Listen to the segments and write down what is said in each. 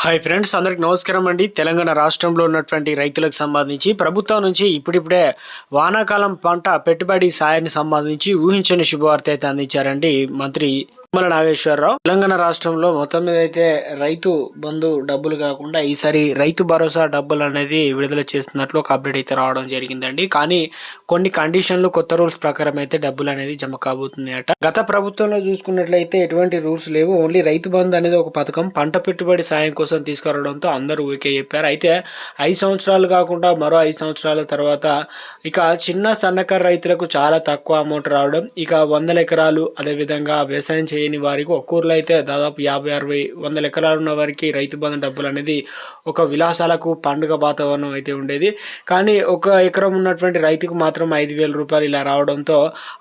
Hi friends, అందరికి నమస్కారం అండి. తెలంగాణ రాష్ట్రంలో ఉన్నటువంటి రైతులకు సంబంధించి ప్రభుత్వం నుంచి ఇప్పుడిప్పుడే వానాకాలం పంట పెట్టుబడి సాయాన్ని సంబంధించి ఊహించని శుభవార్త అయితే అందించారండి మంత్రి తుమ్మల నాగేశ్వరరావు. తెలంగాణ రాష్ట్రంలో మొత్తం మీద అయితే రైతు బంధు డబ్బులు కాకుండా ఈసారి రైతు భరోసా డబ్బులు అనేది విడుదల చేస్తున్నట్లు ఒక అప్డేట్ అయితే రావడం జరిగిందండి. కానీ కొన్ని కండిషన్లు, కొత్త రూల్స్ ప్రకారం అయితే డబ్బులు అనేది జమ కాబోతున్నాయట. గత ప్రభుత్వంలో చూసుకున్నట్లయితే ఎటువంటి రూల్స్ లేవు. ఓన్లీ రైతు బంధు అనేది ఒక పథకం పంట పెట్టుబడి సాయం కోసం తీసుకురావడంతో అందరూ ఓకే చెప్పారు. అయితే 5 సంవత్సరాలు కాకుండా మరో 5 సంవత్సరాల తర్వాత ఇక చిన్న సన్నకారు రైతులకు చాలా తక్కువ అమౌంట్ రావడం, ఇక 100 ఎకరాలు అదేవిధంగా వ్యవసాయం చేయని వారికి ఒక్కూరులో అయితే దాదాపు 50-60-100 ఎకరాలు ఉన్న వారికి రైతు బంధు డబ్బులు అనేది ఒక విలాసాలకు పండుగ వాతావరణం అయితే ఉండేది. కానీ ఒక ఎకరం ఉన్నటువంటి రైతుకు మాత్రం 5,000 రూపాయలు ఇలా రావడంతో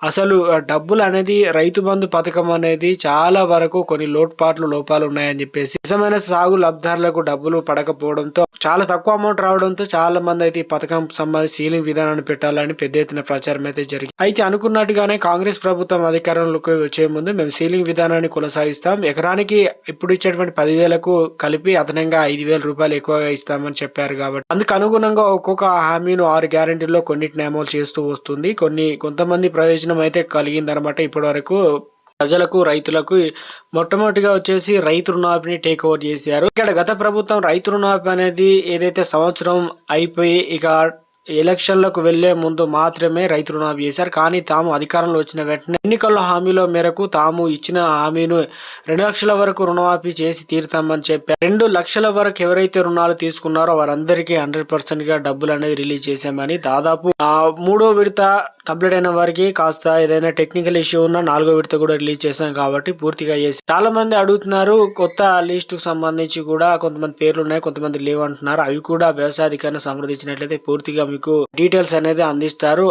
అసలు డబ్బులు అనేది రైతు బంధు పథకం అనేది చాలా వరకు కొన్ని లోపాలు ఉన్నాయని చెప్పేసి నిజమైన సాగు లబ్ధారులకు డబ్బులు పడకపోవడంతో చాలా తక్కువ అమౌంట్ రావడంతో చాలా మంది అయితే ఈ పథకం సంబంధించి సీలింగ్ విధానాన్ని పెట్టాలని పెద్ద ఎత్తున ప్రచారం అయితే జరిగింది. అయితే అనుకున్నట్టుగానే కాంగ్రెస్ ప్రభుత్వం అధికారంలోకి వచ్చే ముందు మేము సీలింగ్ విధానాన్ని కొనసాగిస్తాం, ఎకరానికి ఇప్పుడు ఇచ్చేటువంటి 10,000కు కలిపి అదనంగా 5,000 రూపాయలు ఎక్కువగా ఇస్తామని చెప్పారు. కాబట్టి అందుకు అనుగుణంగా ఒక్కొక్క హామీను 6 గ్యారెంటీల్లో కొన్నిటిని అమలు చేస్తూ వస్తుంది. కొంతమంది ప్రయోజనం అయితే కలిగిందనమాట. ఇప్పటి వరకు ప్రజలకు, రైతులకు మొట్టమొదటిగా వచ్చేసి రైతు రుణమాఫీని టేక్ ఓవర్ చేశారు. ఇక్కడ గత ప్రభుత్వం రైతు రుణమాఫీ అనేది ఏదైతే సంవత్సరం అయిపోయి ఇక ఎలక్షన్లకు వెళ్లే ముందు మాత్రమే రైతు రుణమాఫీ చేశారు. కానీ తాము అధికారంలో వచ్చిన వెంటనే ఎన్నికల హామీల మేరకు తాము ఇచ్చిన హామీను 2 లక్షల వరకు రుణమాఫీ చేసి తీరుతామని చెప్పారు. 2 లక్షల వరకు ఎవరైతే రుణాలు తీసుకున్నారో వారందరికీ 100% గా డబ్బులు అనేది రిలీజ్ చేశామని, దాదాపు 3వ విడత కంప్లీట్ అయిన వారికి కాస్త ఏదైనా టెక్నికల్ ఇష్యూ ఉన్నా 4వ విడత కూడా రిలీజ్ చేశాం కాబట్టి పూర్తిగా చేసి. చాలా మంది అడుగుతున్నారు, కొత్త లిస్టు సంబంధించి కూడా కొంతమంది పేర్లు ఉన్నాయి, కొంతమంది లేవు అంటున్నారు. అవి కూడా వ్యవసాయ అధికారిని సంప్రదించినట్లయితే పూర్తిగా మీకు డీటెయిల్స్ అనేది అందిస్తారు.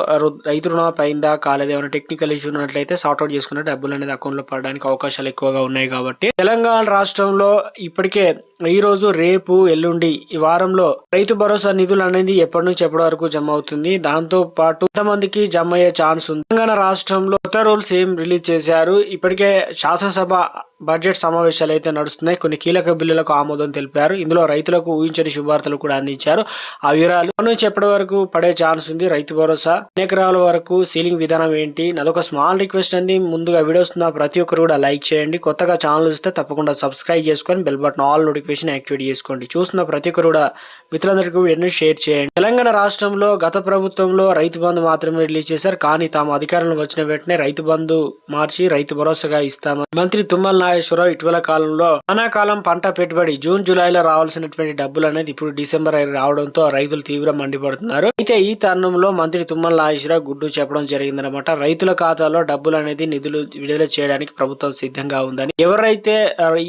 రైతు రుణమాఫీ అయిందా కాలేదు, ఏమైనా టెక్నికల్ ఇష్యూ ఉన్నట్లయితే సార్ట్అవుట్ చేసుకున్న డబ్బులు అనేది అకౌంట్ లో పడడానికి అవకాశాలు ఎక్కువగా ఉన్నాయి. కాబట్టి తెలంగాణ రాష్ట్రంలో ఇప్పటికే ఈ రోజు, రేపు, ఎల్లుండి ఈ వారంలో రైతు భరోసా నిధులు అనేది ఎప్పటి నుంచి ఎప్పటి వరకు జమ అవుతుంది, దాంతో పాటు కొంతమందికి జమ అయ్యే ఛాన్స్ ఉంది. తెలంగాణ రాష్ట్రంలో కొత్త రూల్స్ ఏం రిలీజ్ చేశారు. ఇప్పటికే శాసనసభ బడ్జెట్ సమావేశాలు అయితే నడుస్తున్నాయి. కొన్ని కీలక బిల్లులకు ఆమోదం తెలిపారు. ఇందులో రైతులకు ఊహించని శుభార్తలు కూడా అందించారు. ఆ వివరాలు నుంచి ఎప్పటి వరకు పడే ఛాన్స్ ఉంది, రైతు భరోసా ఎన్ని ఎకరాల వరకు, సీలింగ్ విధానం ఏంటి, అదొక స్మాల్ రిక్వెస్ట్ అండి. ముందుగా వీడియోస్ ప్రతి ఒక్కరు కూడా లైక్ చేయండి. కొత్తగా ఛానల్ చూస్తే తప్పకుండా సబ్స్క్రైబ్ చేసుకొని bell button all notification activate చేసుకోండి. చూస్తున్న ప్రతి ఒక్కరు కూడా మిత్రులందరికీ వీడియోని షేర్ చేయండి. తెలంగాణ రాష్ట్రంలో గత ప్రభుత్వంలో రైతు బంధు మాత్రమే రిలీజ్ చేశారు. కానీ తాము అధికారంలో వచ్చిన వెంటనే రైతు బంధు మార్చి రైతు భరోసాగా ఇస్తామని మంత్రి తుమ్మల నాగేశ్వరరావు ఇటీవల కాలంలో వానాకాలం పంట పెట్టుబడి జూన్, జూలైలో రావాల్సినటువంటి డబ్బులు అనేది ఇప్పుడు డిసెంబర్ రావడంతో రైతులు తీవ్ర మండిపడుతున్నారు. అయితే ఈ తరుణంలో మంత్రి తుమ్మల నాగేశ్వరరావు గుడ్డు చెప్పడం జరిగిందనమాట. రైతుల ఖాతాలో డబ్బులు అనేది నిధులు విడుదల చేయడానికి ప్రభుత్వం సిద్ధంగా ఉందని. ఎవరైతే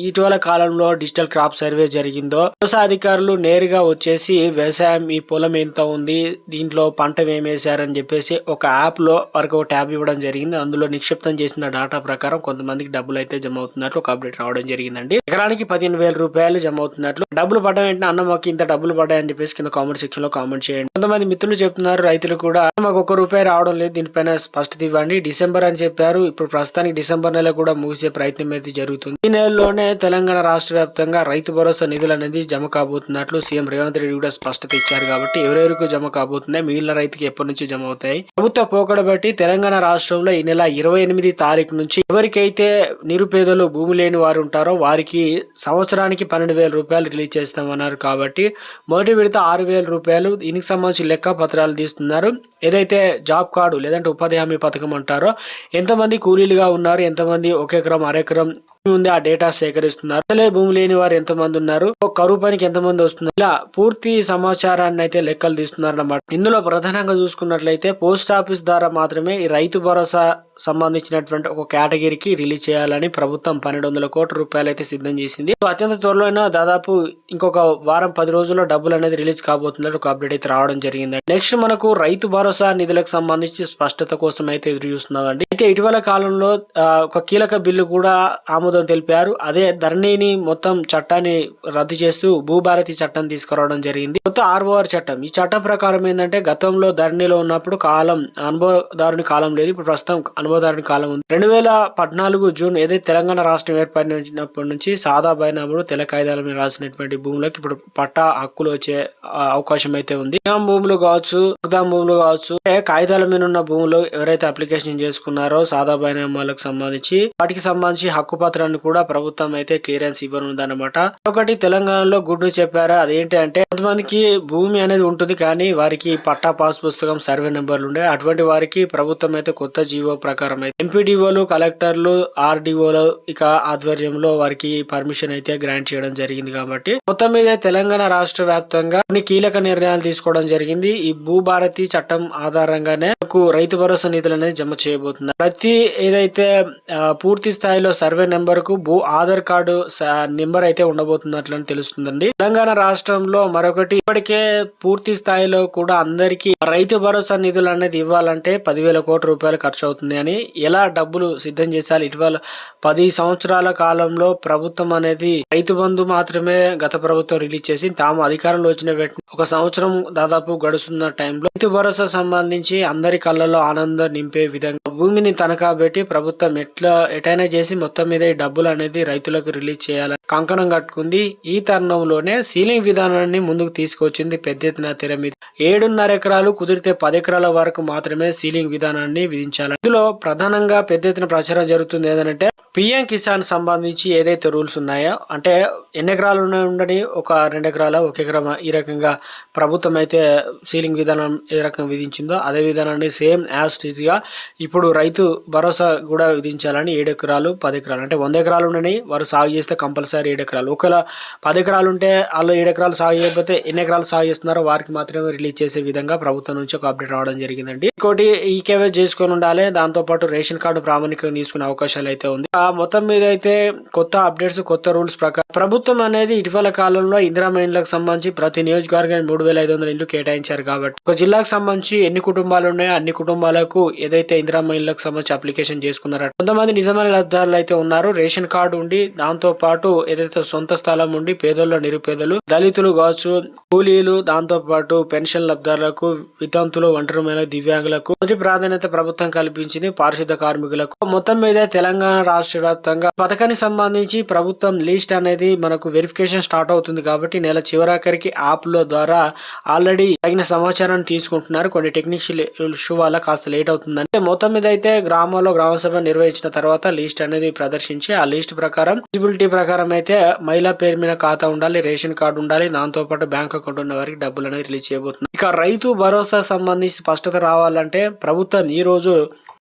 ఇటీవల కాలంలో డిజిటల్ క్రాప్ సర్వే జరిగిందో వ్యవసాయ అధికారులు నేరుగా వచ్చేసి వ్యవసాయం ఈ పొలం ఎంత ఉంది, దీంట్లో పంట ఏమేశారని చెప్పేసి ఒక యాప్ లో వరకు ఒక ట్యాబ్ ఇవ్వడం జరిగింది. అందులో నిక్షిప్తం చేసిన డేటా ప్రకారం కొంతమందికి డబ్బులు అయితే జమ అవుతున్నట్లు ఒక అప్డేట్ రావడం జరిగిందండి. ఎకరానికి 15,000 రూపాయలు జమ అవుతున్నట్లు. డబ్బులు పడ్డం ఏంటంటే అన్న మాకు ఇంత డబ్బులు పడ్డాయని చెప్పేసి కింద కామెంట్ సెక్షన్ లో కామెంట్ చేయండి. కొంతమంది మిత్రులు చెప్తున్నారు, రైతులు కూడా మాకు ₹1 రావడం లేదు, దీనిపైన స్పష్టత ఇవ్వండి. డిసెంబర్ అని చెప్పారు. ఇప్పుడు ప్రస్తుతానికి డిసెంబర్ నెల కూడా ముగిసే ప్రయత్నం అయితే జరుగుతుంది. ఈ నెలలోనే తెలంగాణ రాష్ట్ర వ్యాప్తంగా రైతు భరోసా నిధులు అనేది జమ కాబోతున్నట్లు సీఎం రేవంత్ రెడ్డి కూడా స్పష్టత ఇచ్చారు. కాబట్టి ఎవరెవరికి జమ కాబోతున్నాయి, మిగిలిన రైతుకి ఎప్పటి నుంచి జమ అవుతాయి. ప్రభుత్వ పోకడ బట్టి తెలంగాణ రాష్ట్రంలో ఈ నెల 28 తారీఖు నుంచి ఎవరికైతే నిరుపేదలు, భూమి లేని వారు ఉంటారో వారికి సంవత్సరానికి 12,000 రూపాయలు రిలీజ్ చేస్తామన్నారు. కాబట్టి మొదటి విడత 6,000 రూపాయలు. దీనికి సంబంధించి లెక్క పత్రాలు తీస్తున్నారు. ఏదైతే జాబ్ కార్డు లేదంటే ఉపాధి హామీ పథకం అంటారో, ఎంతమంది కూలీలుగా ఉన్నారు, ఎంతమంది 1 ఎకరం, అరెకరం ఉంది, ఆ డేటా సేకరిస్తున్నారు. అసలే భూమి లేని వారు ఎంతమంది ఉన్నారు, కరువు పనికి ఎంతమంది వస్తున్నారు, ఇలా పూర్తి సమాచారాన్ని అయితే లెక్కలు తీస్తున్నారు అన్నమాట. ఇందులో ప్రధానంగా చూసుకున్నట్లయితే పోస్ట్ ఆఫీస్ ద్వారా మాత్రమే ఈ రైతు భరోసా సంబంధించినటువంటి ఒక కేటగిరీకి రిలీజ్ చేయాలని ప్రభుత్వం 1,200 కోట్ల రూపాయలు అయితే సిద్ధం చేసింది. అత్యంత త్వరలో దాదాపు ఇంకొక వారం 10 రోజుల్లో డబ్బులు అనేది రిలీజ్ కాబోతున్నట్టు ఒక అప్డేట్ అయితే రావడం జరిగింది. నెక్స్ట్ మనకు రైతు భరోసా భరోసా నిధులకు సంబంధించి స్పష్టత కోసం అయితే ఎదురు చూస్తున్నామండి. అయితే ఇటీవల కాలంలో ఒక కీలక బిల్లు కూడా ఆమోదం తెలిపారు. అదే ధరణిని మొత్తం చట్టాన్ని రద్దు చేస్తూ భూభారతి చట్టం తీసుకురావడం జరిగింది. కొత్త ఆర్ఓఆర్ చట్టం. ఈ చట్టం ప్రకారం ఏంటంటే గతంలో ధరణిలో ఉన్నప్పుడు అనుభవదారుని కాలం లేదు. ఇప్పుడు ప్రస్తుతం అనుభవదారుని కాలం ఉంది. 2014 జూన్ ఏదైతే తెలంగాణ రాష్ట్రం ఏర్పడినప్పటి నుంచి సాదా బైనాములు తెల్ల కాగితాల మీద రాసినటువంటి భూములకు ఇప్పుడు పట్టా హక్కులు వచ్చే అవకాశం అయితే ఉంది. భూములు కావచ్చు, భూములు కావచ్చు, కాగితాల మీద ఉన్న భూములు ఎవరైతే అప్లికేషన్ చేసుకున్నారో సాదా బైనామాలకు సంబంధించి వాటికి సంబంధించి హక్కు పత్రాన్ని కూడా ప్రభుత్వం అయితే క్లియరెన్స్ ఇవ్వనుందన్నమాట. ఒకటి తెలంగాణలో గుడ్ న్యూస్ చెప్పారు. అదేంటి అంటే కొంతమందికి భూమి అనేది ఉంటుంది కానీ వారికి పట్టా పాస్ పుస్తకం సర్వే నెంబర్లు ఉండే అటువంటి వారికి ప్రభుత్వం అయితే కొత్త జీవో ప్రకారం అయితే ఎంపీడీఓలు, కలెక్టర్లు, ఆర్డీఓలు ఇక ఆధ్వర్యంలో వారికి పర్మిషన్ అయితే గ్రాంట్ చేయడం జరిగింది. కాబట్టి మొత్తం మీద తెలంగాణ రాష్ట్ర వ్యాప్తంగా కొన్ని కీలక నిర్ణయాలు తీసుకోవడం జరిగింది. ఈ భూభారతి చట్టం ఆధారంగానే రైతు భరోసా నిధులు అనేది జమ చేయబోతున్నారు. ప్రతి ఏదైతే పూర్తి స్థాయిలో సర్వే నెంబర్ కు ఆధార్ కార్డు నెంబర్ అయితే ఉండబోతున్నట్లని తెలుస్తుందండి. తెలంగాణ రాష్ట్రంలో మరొకటి ఇప్పటికే పూర్తి స్థాయిలో కూడా అందరికీ రైతు భరోసా నిధులు అనేది ఇవ్వాలంటే 10,000 కోట్ల రూపాయలు ఖర్చు అవుతుంది అని ఎలా డబ్బులు సిద్ధం చేశారు. ఇటీవల 10 సంవత్సరాల కాలంలో ప్రభుత్వం అనేది రైతు బంధు మాత్రమే గత ప్రభుత్వం రిలీజ్ చేసి తాము అధికారంలో వచ్చిన ఒక సంవత్సరం దాదాపు గడుస్తున్న టైంలో రైతు భరోసా సంబంధించి అందరి కళ్ళలో ఆనందం నింపే విధంగా భూమిని తనఖా పెట్టి ప్రభుత్వం ఎటైనా చేసి మొత్తం మీద ఈ డబ్బులు అనేది రైతులకు రిలీజ్ చేయాలని కంకణం కట్టుకుంది. ఈ తరుణంలోనే సీలింగ్ విధానాన్ని ముందుకు తీసుకొచ్చింది పెద్ద ఎత్తున తెర మీద. 7.5 ఎకరాలు కుదిరితే 10 ఎకరాల వరకు మాత్రమే సీలింగ్ విధానాన్ని విధించాలి. ఇందులో ప్రధానంగా పెద్ద ఎత్తున ప్రచారం జరుగుతుంది. ఏదంటే పిఎం కిసాన్ సంబంధించి ఏదైతే రూల్స్ ఉన్నాయో అంటే ఎన్ని ఎకరాలు ఉండని ఒక 2 ఎకరాల 1 ఎకరం ఈ రకంగా ప్రభుత్వం అయితే సీలింగ్ విధానం ఏ రకంగా విధించిందో అదే విధానాన్ని సేమ్ యాజ్ టీజ్ గా ఇప్పుడు రైతు భరోసా కూడా విధించాలని 7 ఎకరాలు 10 ఎకరాలు అంటే 100 ఎకరాలు ఉండని వారు సాగు చేస్తే కంపల్సరీ 7 ఎకరాలు, ఒకవేళ 10 ఎకరాలు ఉంటే వాళ్ళు 7 ఎకరాలు సాగు చేయకపోతే ఎన్ని ఎకరాలు సాగు చేస్తున్నారో వారికి మాత్రమే రిలీజ్ చేసే విధంగా ప్రభుత్వం నుంచి ఒక అప్డేట్ రావడం జరిగిందండి. ఇంకోటి ఈకేవైసీ చేసుకొని ఉండాలి. దాంతో పాటు రేషన్ కార్డు ప్రామాణికంగా తీసుకునే అవకాశాలు అయితే ఉంది. మొత్తం మీద అయితే కొత్త అప్డేట్స్, కొత్త రూల్స్ ప్రకారం ప్రభుత్వం అనేది ఇటీవల కాలంలో ఇందిరమ్మ ఇండ్లకు సంబంధించి ప్రతి నియోజకవర్గానికి 3,500 ఇండ్లు కేటాయించారు. కాబట్టి ఒక జిల్లాకు సంబంధించి ఎన్ని కుటుంబాలు ఉన్నాయో అన్ని కుటుంబాలకు ఏదైతే ఇందిరమ్మ ఇండ్లకు సంబంధించి అప్లికేషన్ చేసుకున్నారో కొంతమంది నిజమైన లబ్ధిదారులు అయితే ఉన్నారు. రేషన్ కార్డు ఉండి దాంతో పాటు ఏదైతే సొంత స్థలం ఉండి పేదల్లో నిరుపేదలు, దళితులు కావచ్చు, కూలీలు, దాంతో పాటు పెన్షన్ లబ్ధిదారులకు, వితంతులు, ఒంటరి మహిళలకు, దివ్యాంగులకు మొదటి ప్రాధాన్యత ప్రభుత్వం కల్పించింది. పారిశుద్ధ కార్మికులకు మొత్తం మీద తెలంగాణ రాష్ట్ర వ్యాప్తంగా పథకానికి సంబంధించి ప్రభుత్వం లిస్ట్ అనేది మనకు వెరిఫికేషన్ స్టార్ట్ అవుతుంది. కాబట్టి నెల చివరాఖరికి యాప్ లో ద్వారా ఆల్రెడీ తగిన సమాచారాన్ని తీసుకుంటున్నారు. కొన్ని టెక్నికల్ ఇష్యూ వల్ల కాస్త లేట్ అవుతుందంటే మొత్తం మీద అయితే గ్రామాల్లో గ్రామ సభ నిర్వహించిన తర్వాత లిస్ట్ అనేది ప్రదర్శించి ఆ లిస్ట్ ప్రకారం ఎలిజిబిలిటీ ప్రకారం అయితే మహిళా పేరు మీద ఖాతా ఉండాలి, రేషన్ కార్డు ఉండాలి, దాంతో పాటు బ్యాంక్ అకౌంట్ ఉన్న వారికి డబ్బులు అనేది రిలీజ్ చేయబోతుంది. ఇక రైతు భరోసా సంబంధించి స్పష్టత రావాలంటే ప్రభుత్వం ఈ రోజు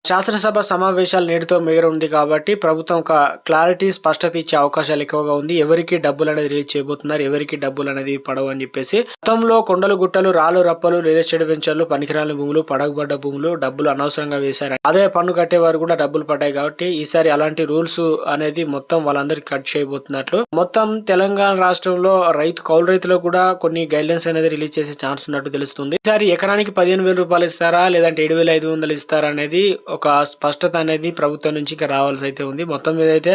శాసనసభ సమావేశాలు నేటితో ఉంది. కాబట్టి ప్రభుత్వం ఒక క్లారిటీ, స్పష్టత ఇచ్చే అవకాశాలు ఎక్కువగా ఉంది. ఎవరికి డబ్బులు అనేది రిలీజ్ చేయబోతున్నారు, ఎవరికి డబ్బులు అనేది పడవు అని చెప్పేసి గతంలో కొండలు గుట్టలు, రాళ్ళు రప్పలు, రియల్ ఎస్టేట్ వెంచర్లు, పనికిరాని భూములు, పడగబడ్డ భూములు డబ్బులు అనవసరంగా వేశారు. అదే పన్ను కట్టేవారు కూడా డబ్బులు పడ్డాయి. కాబట్టి ఈసారి అలాంటి రూల్స్ అనేది మొత్తం వాళ్ళందరికీ కట్ చేయబోతున్నట్లు మొత్తం తెలంగాణ రాష్ట్రంలో కౌలు రైతులకు కూడా కొన్ని గైడ్లైన్స్ అనేది రిలీజ్ చేసే ఛాన్స్ ఉన్నట్టు తెలుస్తుంది. ఈసారి ఎకరానికి 15,000 రూపాయలు ఇస్తారా లేదంటే 7,500 ఇస్తారా అనేది ఒక స్పష్టత అనేది ప్రభుత్వం నుంచి రావాల్సి అయితే ఉంది. మొత్తం మీద అయితే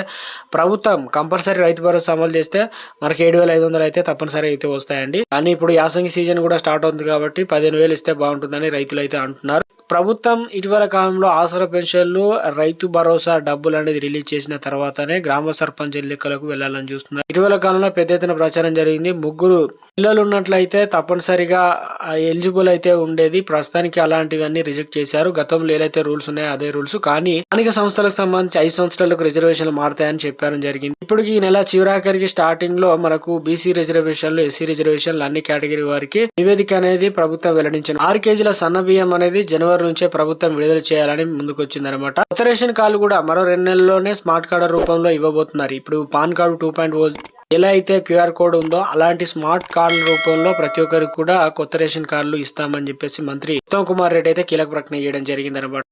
ప్రభుత్వం కంపల్సరీ రైతు భరోసా అమలు చేస్తే మనకి 7,500 అయితే తప్పనిసరి అయితే వస్తాయండి. కానీ ఇప్పుడు యాసంగి సీజన్ కూడా స్టార్ట్ అవుతుంది కాబట్టి 15,000 ఇస్తే బాగుంటుందని రైతులు అయితే అంటున్నారు. ప్రభుత్వం ఇటీవల కాలంలో ఆసరా పెన్షన్లు, రైతు భరోసా డబ్బులు అనేది రిలీజ్ చేసిన తర్వాతనే గ్రామ సర్పంచ్ ఎన్నికలకు వెళ్లాలని చూస్తున్నారు. ఇటీవల కాలంలో పెద్ద ఎత్తున ప్రచారం జరిగింది. 3 పిల్లలు ఉన్నట్లయితే తప్పనిసరిగా ఎలిజిబుల్ అయితే ఉండేది. ప్రస్తుతానికి అలాంటివన్నీ రిజెక్ట్ చేశారు. గతంలో ఏదైతే రూల్స్ ఉన్నాయో అదే రూల్స్. కానీ స్థానిక సంస్థలకు సంబంధించి 5 సంవత్సరాలకు రిజర్వేషన్లు మారుతాయని చెప్పడం జరిగింది. ఇప్పటికి ఈ నెల చివరాఖరికి స్టార్టింగ్ లో మనకు బీసీ రిజర్వేషన్లు, ఎస్సీ రిజర్వేషన్లు అన్ని కేటగిరీ వారికి నివేదిక అనేది ప్రభుత్వం వెల్లడించింది. 6 కేజీల సన్న బియ్యం అనేది జనవరి నుంచే ప్రభుత్వం విడుదల చేయాలని ముందుకొచ్చిందనమాట. కొత్త రేషన్ కార్డు కూడా మరో 2 నెలల్లోనే స్మార్ట్ కార్డు రూపంలో ఇవ్వబోతున్నారు. ఇప్పుడు పాన్ కార్డు 2.0 ఎలా అయితే QR కోడ్ ఉందో అలాంటి స్మార్ట్ కార్డుల రూపంలో ప్రతి ఒక్కరికి కూడా కొత్త రేషన్ కార్డులు ఇస్తామని చెప్పేసి మంత్రి ఉత్తమ్ కుమార్ రెడ్డి అయితే కీలక ప్రకటన చేయడం జరిగిందనమాట.